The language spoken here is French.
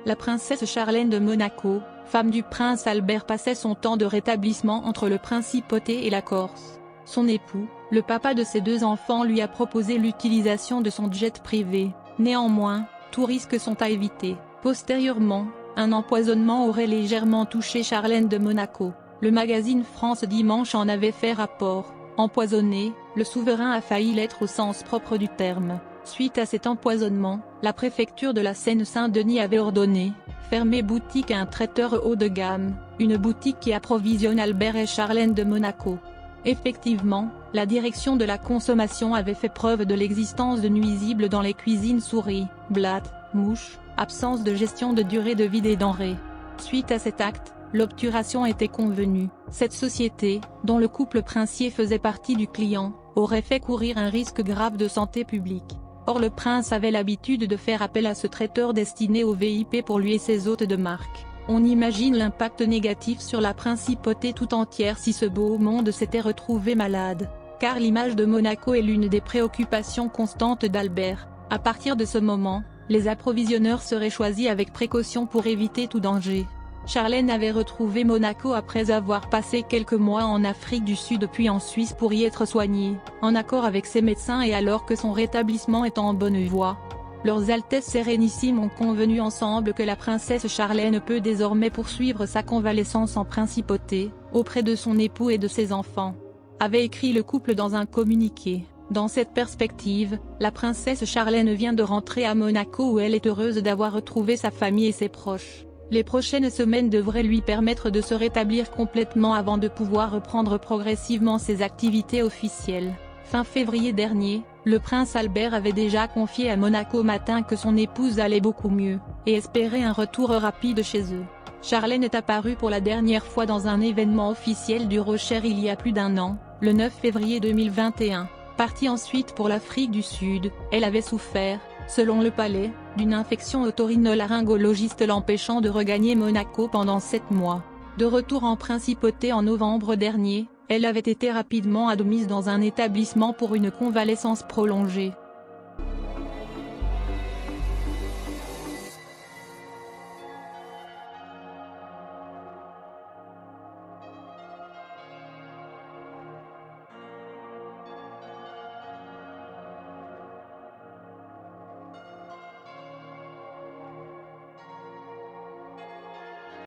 La princesse Charlène de Monaco, femme du prince Albert, passait son temps de rétablissement entre le principauté et la Corse. Son époux, le papa de ses 2 enfants, lui a proposé l'utilisation de son jet privé. Néanmoins, tous risques sont à éviter. Postérieurement, un empoisonnement aurait légèrement touché Charlène de Monaco. Le magazine France Dimanche en avait fait rapport. Empoisonné, le souverain a failli l'être au sens propre du terme. Suite à cet empoisonnement, la préfecture de la Seine-Saint-Denis avait ordonné fermer boutique à un traiteur haut de gamme, une boutique qui approvisionne Albert et Charlène de Monaco. Effectivement, la direction de la consommation avait fait preuve de l'existence de nuisibles dans les cuisines: souris, blattes, mouches, absence de gestion de durée de vie des denrées. Suite à cet acte, l'obturation était convenue. Cette société, dont le couple princier faisait partie du client, aurait fait courir un risque grave de santé publique. Or le prince avait l'habitude de faire appel à ce traiteur destiné aux VIP pour lui et ses hôtes de marque. On imagine l'impact négatif sur la principauté tout entière si ce beau monde s'était retrouvé malade. Car l'image de Monaco est l'une des préoccupations constantes d'Albert. À partir de ce moment, les approvisionneurs seraient choisis avec précaution pour éviter tout danger. Charlène avait retrouvé Monaco après avoir passé quelques mois en Afrique du Sud puis en Suisse pour y être soignée, en accord avec ses médecins et alors que son rétablissement est en bonne voie. Leurs Altesses Sérénissimes ont convenu ensemble que la princesse Charlène peut désormais poursuivre sa convalescence en principauté, auprès de son époux et de ses enfants, avait écrit le couple dans un communiqué. Dans cette perspective, la princesse Charlène vient de rentrer à Monaco où elle est heureuse d'avoir retrouvé sa famille et ses proches. Les prochaines semaines devraient lui permettre de se rétablir complètement avant de pouvoir reprendre progressivement ses activités officielles. Fin février dernier, le prince Albert avait déjà confié à Monaco Matin que son épouse allait beaucoup mieux, et espérait un retour rapide chez eux. Charlène est apparue pour la dernière fois dans un événement officiel du Rocher il y a plus d'1 an, le 9 février 2021. Partie ensuite pour l'Afrique du Sud, elle avait souffert, selon le palais, d'une infection otorhinolaryngologiste l'empêchant de regagner Monaco pendant 7 mois. De retour en principauté en novembre dernier, elle avait été rapidement admise dans un établissement pour une convalescence prolongée.